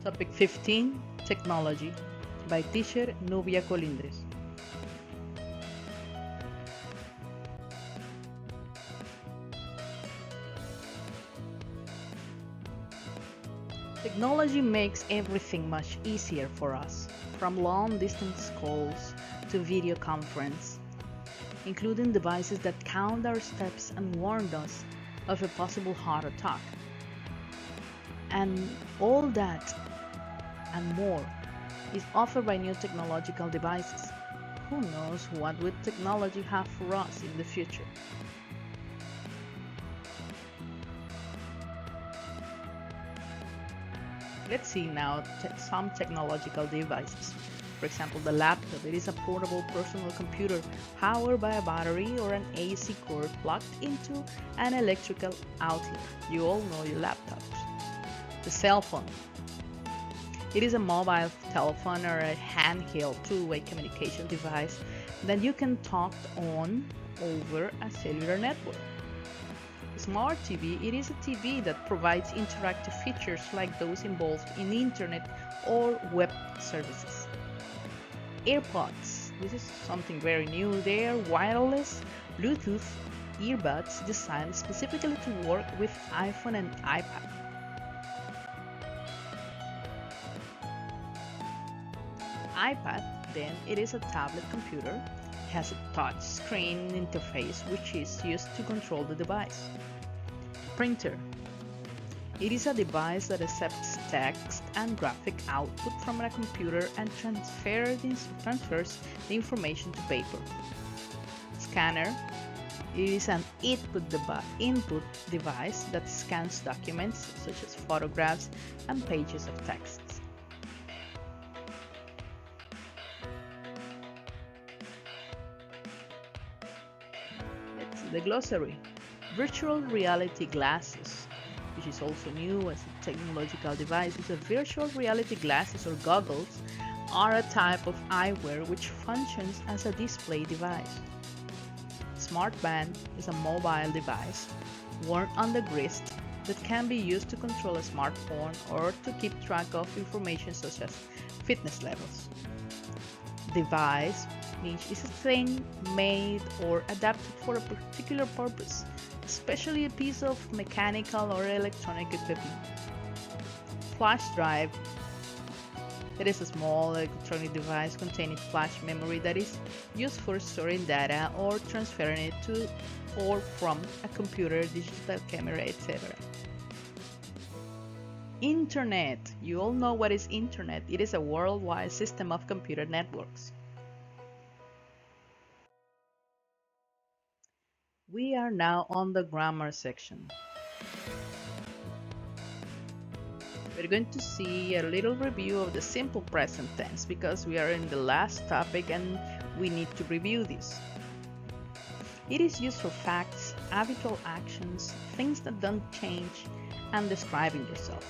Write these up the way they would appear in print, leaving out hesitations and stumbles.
Topic 15, Technology, by teacher Nubia Colindres. Technology makes everything much easier for us, from long-distance calls to video conference, including devices that count our steps and warn us of a possible heart attack. And all that and more is offered by new technological devices. Who knows what will technology have for us in the future? Let's see now some technological devices. For example, the laptop. It is a portable personal computer powered by a battery or an AC cord plugged into an electrical outlet. You all know your laptops. The cell phone. It is a mobile telephone or a handheld two-way communication device that you can talk on over a cellular network. Smart TV. It is a TV that provides interactive features like those involved in internet or web services. AirPods. This is something very new. They are wireless Bluetooth earbuds designed specifically to work with iPhone and iPad. iPad, then, it is a tablet computer. It has a touch screen interface which is used to control the device. Printer. It is a device that accepts text and graphic output from a computer and transfers the information to paper. Scanner. It is an input device that scans documents such as photographs and pages of text. Let's see the glossary. Virtual reality glasses, which is also new as a technological device. A virtual reality glasses or goggles are a type of eyewear which functions as a display device. Smartband is a mobile device worn on the wrist that can be used to control a smartphone or to keep track of information such as fitness levels. Device means is a thing made or adapted for a particular purpose, especially a piece of mechanical or electronic equipment. Flash drive. It is a small electronic device containing flash memory that is used for storing data or transferring it to or from a computer, digital camera, etc. Internet. You all know what is Internet. It is a worldwide system of computer networks. We are now on the grammar section. We're going to see a little review of the simple present tense because we are in the last topic and we need to review this. It is used for facts, habitual actions, things that don't change, and describing yourself.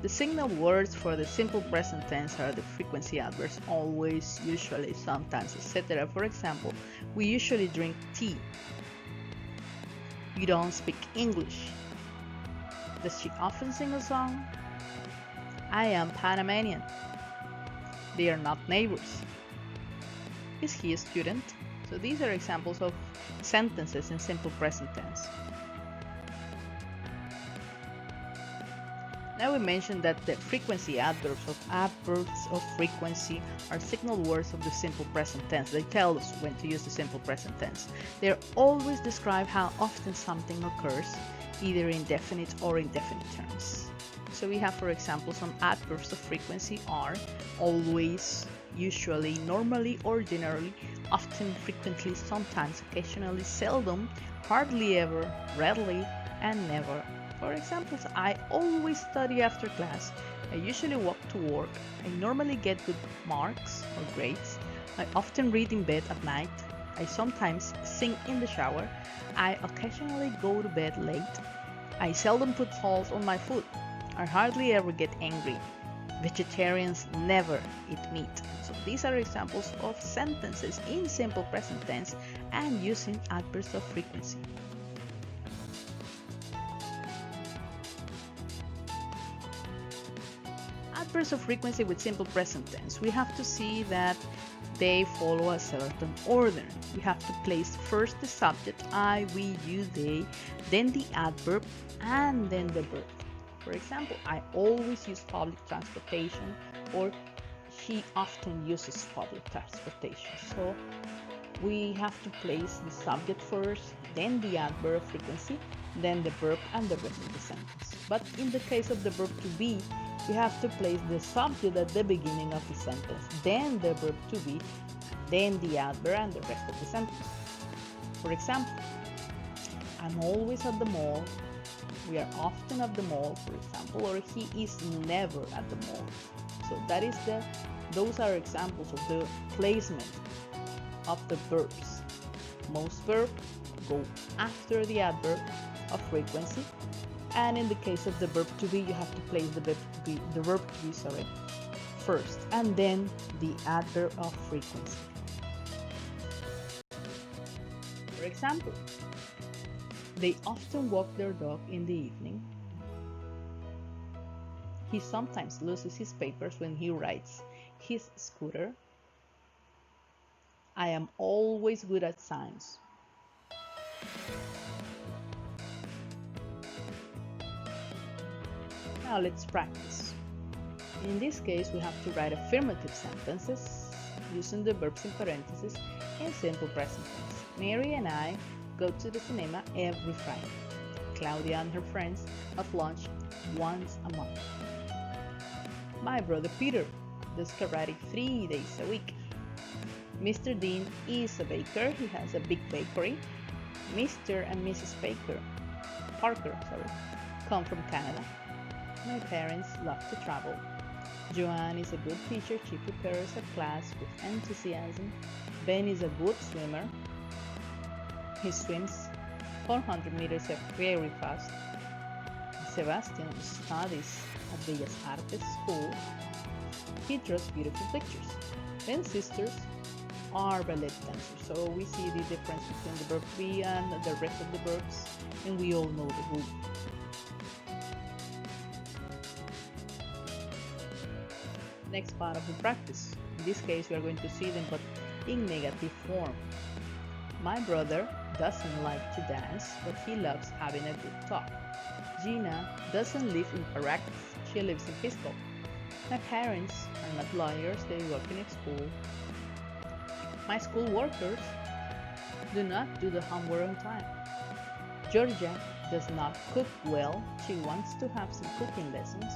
The signal words for the simple present tense are the frequency adverbs always, usually, sometimes, etc. For example, we usually drink tea. You don't speak English. Does she often sing a song? I am Panamanian. They are not neighbors. Is he a student? So these are examples of sentences in simple present tense. Now we mentioned that the frequency adverbs of frequency are signal words of the simple present tense. They tell us when to use the simple present tense. They always describe how often something occurs, either in definite or indefinite terms. So we have, for example, some adverbs of frequency are always, usually, normally or generally, often, frequently, sometimes, occasionally, seldom, hardly ever, rarely, and never. For examples, I always study after class. I usually walk to work. I normally get good marks or grades. I often read in bed at night. I sometimes sing in the shower. I occasionally go to bed late. I seldom put salt on my food. I hardly ever get angry. Vegetarians never eat meat. So these are examples of sentences in simple present tense and using adverbs of frequency. Adverbs of frequency with simple present tense. We have to see that they follow a certain order. We have to place first the subject, I, we, you, they, then the adverb, and then the verb. For example, I always use public transportation, or she often uses public transportation. So we have to place the subject first, then the adverb of frequency, then the verb, and the rest of the sentence. But in the case of the verb to be, we have to place the subject at the beginning of the sentence, then the verb to be, then the adverb, and the rest of the sentence. For example, I'm always at the mall, we are often at the mall, for example, or he is never at the mall. So those are examples of the placement of the verbs. Most verbs go after the adverb of frequency, and in the case of the verb to be, you have to place the verb to be first, and then the adverb of frequency. For example, they often walk their dog in the evening. He sometimes loses his papers when he rides his scooter. I am always good at science. Now let's practice. In this case, we have to write affirmative sentences using the verbs in parentheses in simple present tense. Mary and I go to the cinema every Friday. Claudia and her friends have lunch once a month. My brother Peter does karate 3 days a week. Mr. Dean is a baker. He has a big bakery. Mr. and Mrs. Parker come from Canada. My parents love to travel. Joanne is a good teacher. She prepares a class with enthusiasm. Ben is a good swimmer. He swims 400 meters very fast. Sebastian studies at Bellas Artes School. He draws beautiful pictures. Ben's sisters are ballet dancers. So we see the difference between the verb be and the rest of the verbs, and we all know the rule. Next part of the practice. In this case, we are going to see them but in negative form. My brother doesn't like to dance, but he loves having a good talk. Gina doesn't live in Caracas, she lives in Pisco. My parents are not lawyers, they work in a school. My school workers do not do the homework on time. Georgia does not cook well, she wants to have some cooking lessons.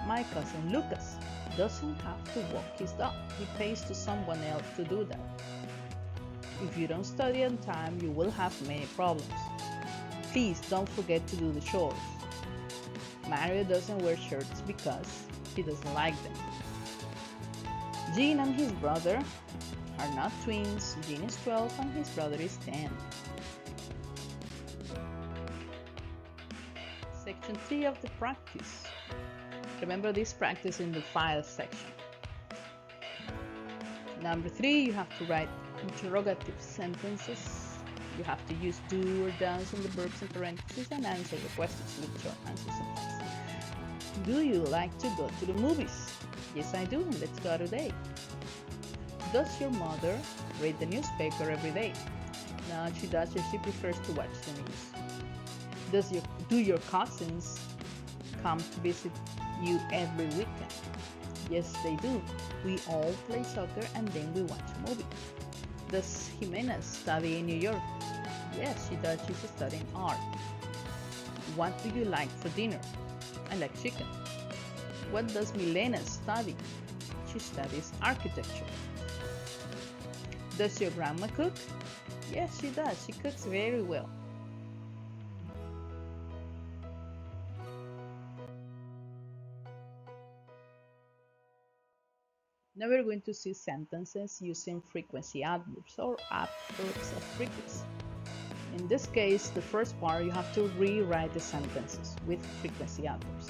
My cousin Lucas doesn't have to walk his dog, he pays to someone else to do that. If you don't study on time, you will have many problems. Please don't forget to do the chores. Mario doesn't wear shirts because he doesn't like them. Jean and his brother are not twins. Jean is 12 and his brother is 10. Section 3 of the practice. Remember this practice in the files section. Number 3, you have to write interrogative sentences. You have to use do or does in the verbs in parentheses and answer the questions with your answer sentence. Do you like to go to the movies? Yes, I do, and let's go today. Does your mother read the newspaper every day? No, she does, she prefers to watch the news. Do your cousins come to visit you every weekend? Yes, they do. We all play soccer and then we watch a movie. Does Jimena study in New York? Yes, she does. She's studying art. What do you like for dinner? I like chicken. What does Milena study? She studies architecture. Does your grandma cook? Yes, she does. She cooks very well. Now we're going to see sentences using frequency adverbs or adverbs of frequency. In this case, the first part, you have to rewrite the sentences with frequency adverbs.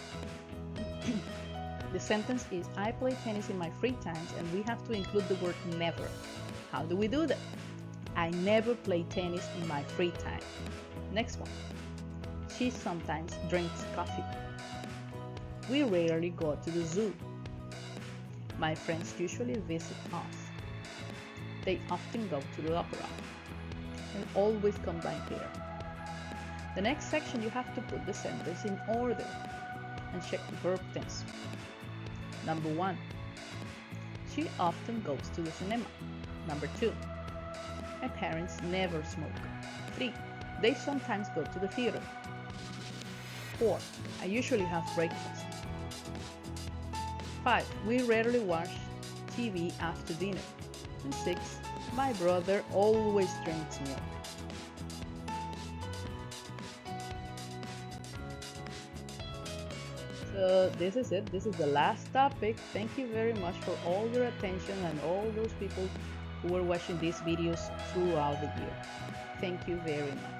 The sentence is, I play tennis in my free times, and we have to include the word never. How do we do that? I never play tennis in my free time. Next one. She sometimes drinks coffee. We rarely go to the zoo. My friends usually visit us. They often go to the opera and always come by here. The next section you have to put the sentence in order and check the verb tense. Number 1. She often goes to the cinema. Number 2. My parents never smoke. 3. They sometimes go to the theater. 4. I usually have breakfast. 5. We rarely watch TV after dinner. And 6. My brother always drinks milk. So this is it. This is the last topic. Thank you very much for all your attention and all those people who were watching these videos throughout the year. Thank you very much.